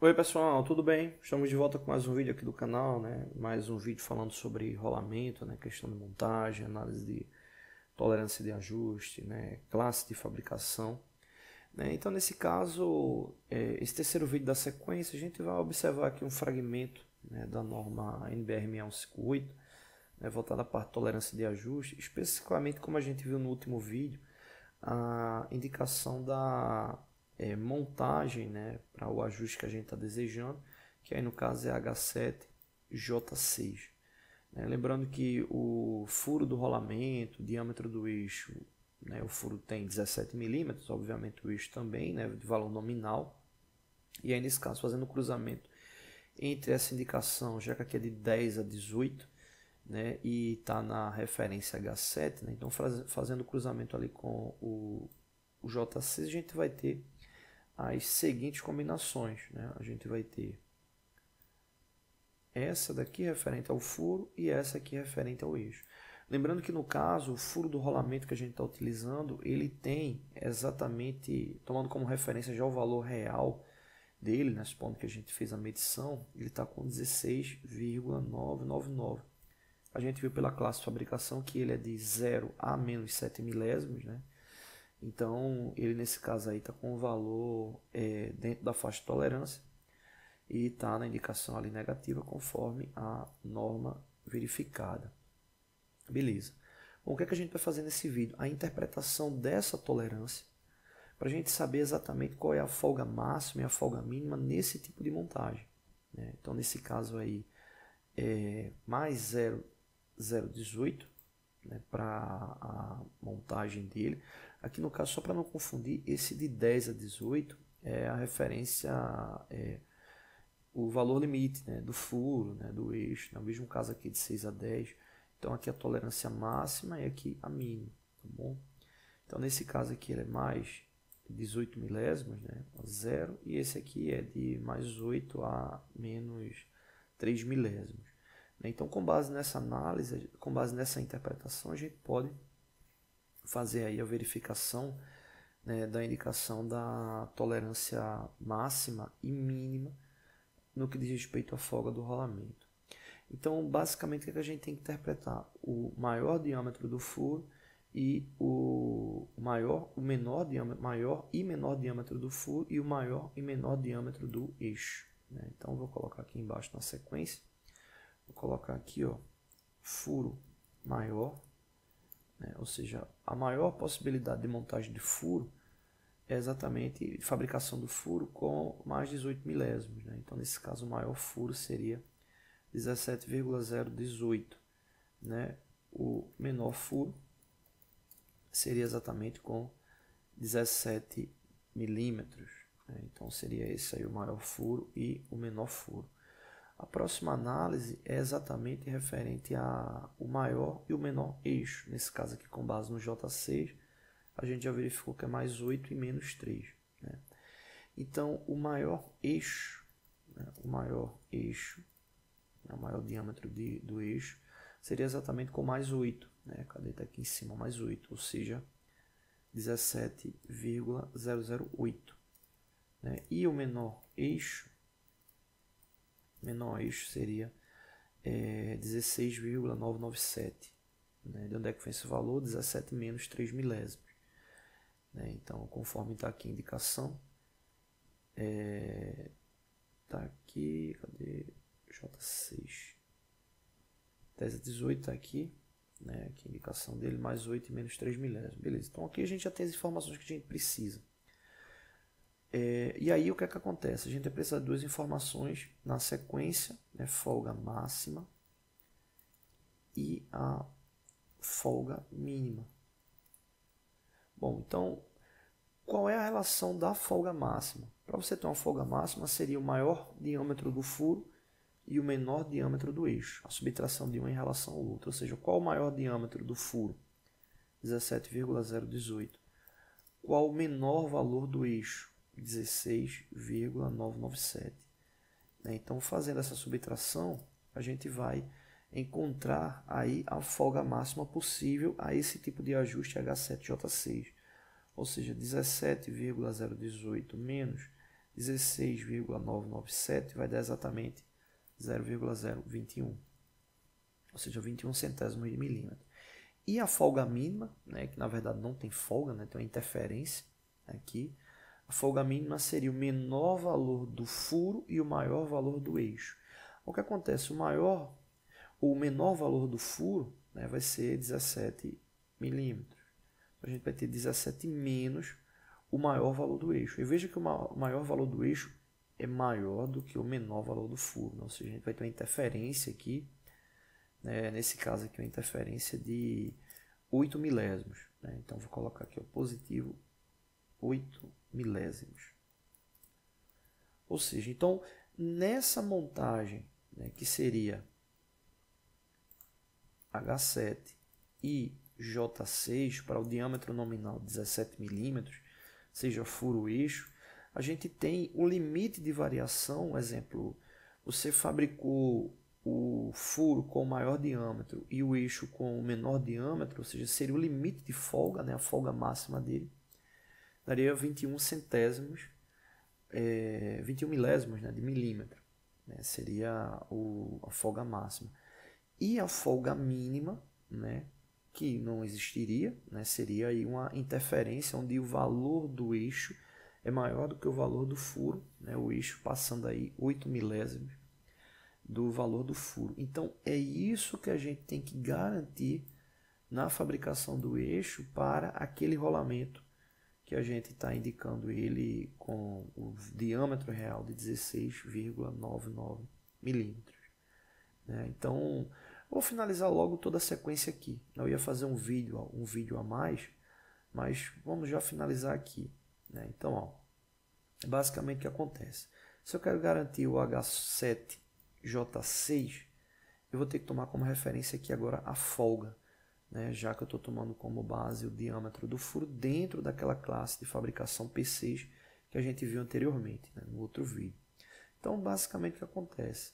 Oi pessoal, tudo bem? Estamos de volta com mais um vídeo aqui do canal, né? Mais um vídeo falando sobre rolamento, né? Questão de montagem, análise de tolerância de ajuste, né? Classe de fabricação, né? Então nesse caso, esse terceiro vídeo da sequência, a gente vai observar aqui um fragmento, né, da norma NBR 6158, né? Voltada à parte de tolerância de ajuste, especificamente como a gente viu no último vídeo, a indicação da montagem, né, para o ajuste que a gente está desejando, que aí no caso é H7J6. Né? Lembrando que o furo do rolamento, o diâmetro do eixo, né, o furo tem 17 milímetros, obviamente o eixo também, né, de valor nominal, e aí nesse caso fazendo o cruzamento entre essa indicação, já que aqui é de 10 a 18, né, e está na referência H7, né, então fazendo o cruzamento ali com o J6, a gente vai ter as seguintes combinações. Né? A gente vai ter essa daqui referente ao furo e essa aqui referente ao eixo. Lembrando que no caso, o furo do rolamento que a gente está utilizando, ele tem exatamente, tomando como referência já o valor real dele, nesse ponto que a gente fez a medição, ele está com 16,999. A gente viu pela classe de fabricação que ele é de 0 a menos 7 milésimos, né? Então, ele nesse caso aí está com o valor dentro da faixa de tolerância e está na indicação ali negativa conforme a norma verificada. Beleza. Bom, o que é que a gente vai fazer nesse vídeo? A interpretação dessa tolerância para a gente saber exatamente qual é a folga máxima e a folga mínima nesse tipo de montagem. Né? Então, nesse caso aí, mais 0,018, né, para a montagem dele. Aqui no caso, só para não confundir, esse de 10 a 18 é a referência, o valor limite, né, do furo, né, do eixo. No mesmo caso aqui de 6 a 10. Então aqui a tolerância máxima e aqui a mínima. Tá bom? Então nesse caso aqui ele é mais 18 milésimos, né, a 0, e esse aqui é de mais 8 a menos 3 milésimos. Então, com base nessa análise, com base nessa interpretação, a gente pode fazer aí a verificação, né, da indicação da tolerância máxima e mínima no que diz respeito à folga do rolamento. Então, basicamente, o que a gente tem que interpretar? O maior diâmetro do furo e o menor diâmetro, maior e menor diâmetro do furo e o maior e menor diâmetro do eixo. Né? Então, vou colocar aqui embaixo na sequência. Vou colocar aqui, ó, furo maior, né? Ou seja, a maior possibilidade de montagem de furo é exatamente de fabricação do furo com mais 18 milésimos. Né? Então, nesse caso, o maior furo seria 17,018. Né? O menor furo seria exatamente com 17 milímetros. Né? Então, seria esse aí o maior furo e o menor furo. A próxima análise é exatamente referente ao maior e o menor eixo. Nesse caso aqui, com base no J6, a gente já verificou que é mais 8 e menos 3. Né? Então, o maior eixo, né, o maior diâmetro do eixo, seria exatamente com mais 8. Né? Cadê? Está aqui em cima, mais 8, ou seja, 17,008. Né? E o menor eixo seria 16,997. Né? De onde é que vem esse valor? 17 menos 3 milésimos. Né? Então, conforme está aqui a indicação, está aqui, cadê? J6. 10 a 18 está aqui, né? Aqui a indicação dele, mais 8 e menos 3 milésimos. Beleza, então aqui a gente já tem as informações que a gente precisa. E aí o que é que acontece? A gente precisa de duas informações na sequência, né? Folga máxima e a folga mínima. Bom, então qual é a relação da folga máxima? Para você ter uma folga máxima, seria o maior diâmetro do furo e o menor diâmetro do eixo, a subtração de um em relação ao outro. Ou seja, qual o maior diâmetro do furo? 17,018. Qual o menor valor do eixo? 16,997. Então, fazendo essa subtração, a gente vai encontrar aí a folga máxima possível a esse tipo de ajuste H7J6. Ou seja, 17,018 menos 16,997 vai dar exatamente 0,021, ou seja, 21 centésimos de milímetro. E a folga mínima, né, que na verdade não tem folga, né, tem uma interferência aqui, a folga mínima seria o menor valor do furo e o maior valor do eixo. O que acontece? O menor valor do furo, né, vai ser 17 milímetros. A gente vai ter 17 menos o maior valor do eixo. E veja que o maior valor do eixo é maior do que o menor valor do furo. Ou seja, a gente vai ter uma interferência aqui, né, nesse caso aqui, uma interferência de 8 milésimos. Né? Então, vou colocar aqui o positivo 8 milésimos. Ou seja, então, nessa montagem, né, que seria H7 e J6 para o diâmetro nominal 17 milímetros, seja furo eixo, a gente tem o limite de variação. Exemplo, você fabricou o furo com o maior diâmetro e o eixo com o menor diâmetro, ou seja, seria o limite de folga, né, a folga máxima dele, daria 21 centésimos, 21 milésimos, né, de milímetro, né, seria a folga máxima. E a folga mínima, né, que não existiria, né, seria aí uma interferência onde o valor do eixo é maior do que o valor do furo, né, o eixo passando aí 8 milésimos do valor do furo. Então, é isso que a gente tem que garantir na fabricação do eixo para aquele rolamento que a gente está indicando ele com o diâmetro real de 16,99 milímetros. Né? Então, vou finalizar logo toda a sequência aqui. Eu ia fazer um vídeo a mais, mas vamos já finalizar aqui. Né? Então, ó, basicamente o que acontece? Se eu quero garantir o H7J6, eu vou ter que tomar como referência aqui agora a folga, né? Já que eu estou tomando como base o diâmetro do furo dentro daquela classe de fabricação P6 que a gente viu anteriormente, né, no outro vídeo. Então, basicamente o que acontece?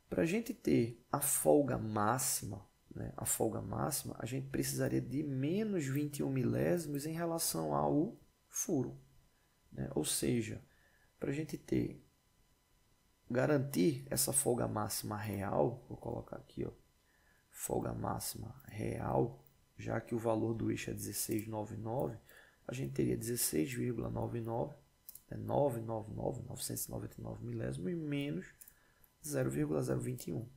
Para a gente ter a folga máxima, né, a gente precisaria de menos 21 milésimos em relação ao furo. Né? Ou seja, para a gente garantir essa folga máxima real, vou colocar aqui, ó, folga máxima real, já que o valor do eixo é 16,99, a gente teria 16,99, 999 milésimos, e menos 0,021.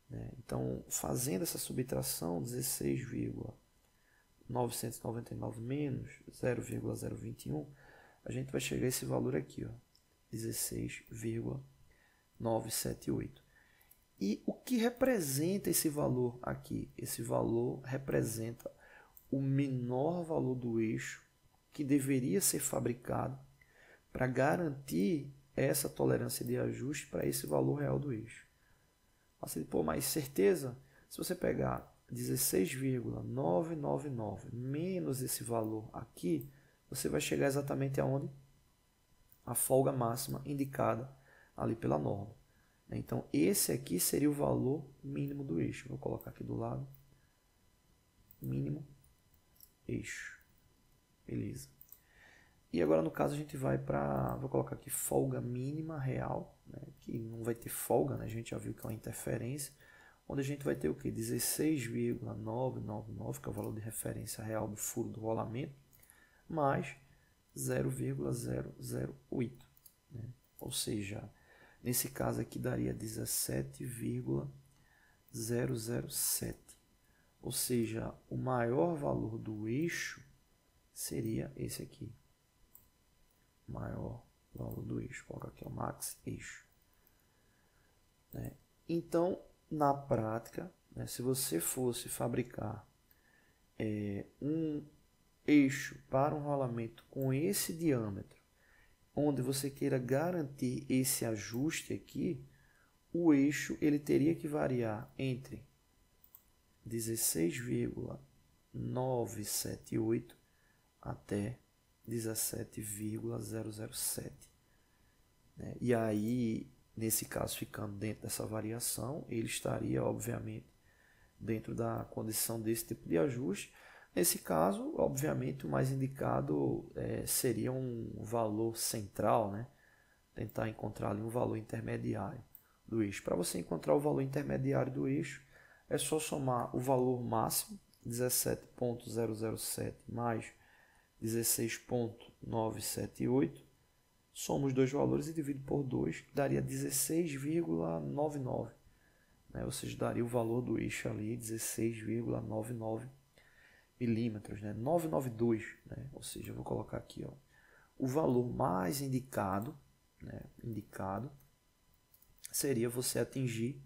Né? Então, fazendo essa subtração, 16,999 menos 0,021, a gente vai chegar a esse valor aqui, ó, 16,978. E o que representa esse valor aqui? Esse valor representa o menor valor do eixo que deveria ser fabricado para garantir essa tolerância de ajuste para esse valor real do eixo. Assim, pô, mas certeza, se você pegar 16,999 menos esse valor aqui, você vai chegar exatamente aonde? A folga máxima indicada ali pela norma. Então, esse aqui seria o valor mínimo do eixo. Vou colocar aqui do lado. Mínimo eixo. Beleza. E agora, no caso, a gente vai para... Vou colocar aqui folga mínima real, né, que não vai ter folga, né, a gente já viu que é uma interferência. Onde a gente vai ter o quê? 16,999, que é o valor de referência real do furo do rolamento, mais 0,008. Né? Ou seja... Nesse caso aqui daria 17,007. Ou seja, o maior valor do eixo seria esse aqui. Maior valor do eixo. Vou colocar aqui o max eixo. Né? Então, na prática, né, se você fosse fabricar um eixo para um rolamento com esse diâmetro, onde você queira garantir esse ajuste aqui, o eixo ele teria que variar entre 16,978 até 17,007. Né? E aí, nesse caso, ficando dentro dessa variação, ele estaria, obviamente, dentro da condição desse tipo de ajuste, Nesse caso, obviamente, o mais indicado seria um valor central, né? Tentar encontrar ali um valor intermediário do eixo. Para você encontrar o valor intermediário do eixo, é só somar o valor máximo, 17.007 mais 16.978, soma os dois valores e divido por 2, que daria 16,99, né? Ou seja, daria o valor do eixo ali, 16,99 milímetros, né? 992, né? Ou seja, eu vou colocar aqui, ó, o valor mais indicado, né? Indicado seria você atingir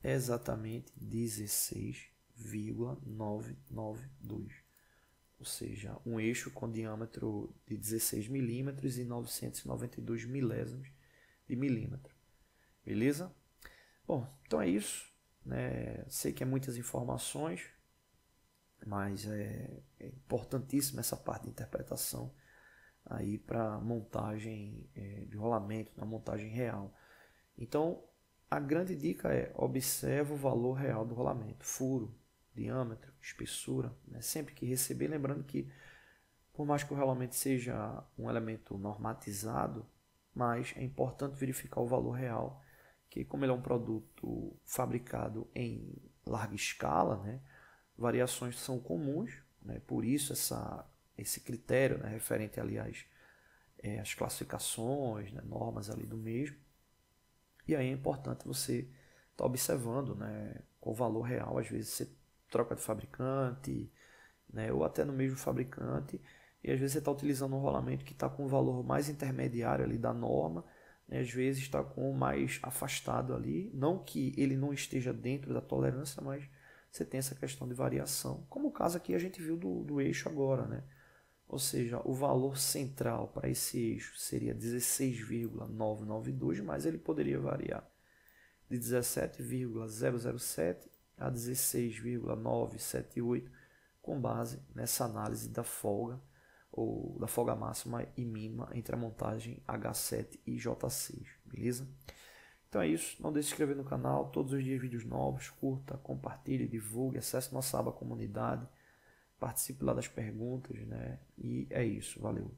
exatamente 16,992, ou seja, um eixo com diâmetro de 16 milímetros e 992 milésimos de milímetro. Beleza? Bom, então é isso, né? Sei que é muitas informações, mas é importantíssima essa parte de interpretação aí para montagem de rolamento, na montagem real. Então, a grande dica é: observe o valor real do rolamento, furo, diâmetro, espessura, né? Sempre que receber, lembrando que por mais que o rolamento seja um elemento normatizado, mas é importante verificar o valor real, que como ele é um produto fabricado em larga escala, né? Variações são comuns, né? Por isso esse critério, né? Referente, aliás, às classificações, né? Normas ali do mesmo. E aí é importante você estar observando, né? Qual o valor real. Às vezes você troca de fabricante, né? Ou até no mesmo fabricante, e às vezes você está utilizando um rolamento que está com um valor mais intermediário ali da norma, né? Às vezes está com o mais afastado ali, não que ele não esteja dentro da tolerância, mas você tem essa questão de variação, como o caso aqui a gente viu do eixo agora, né? Ou seja, o valor central para esse eixo seria 16,992, mas ele poderia variar de 17,007 a 16,978, com base nessa análise da folga, ou da folga máxima e mínima entre a montagem H7 e J6, beleza? Então é isso, não deixe de se inscrever no canal, todos os dias vídeos novos, curta, compartilhe, divulgue, acesse nossa aba comunidade, participe lá das perguntas, né? E é isso, valeu!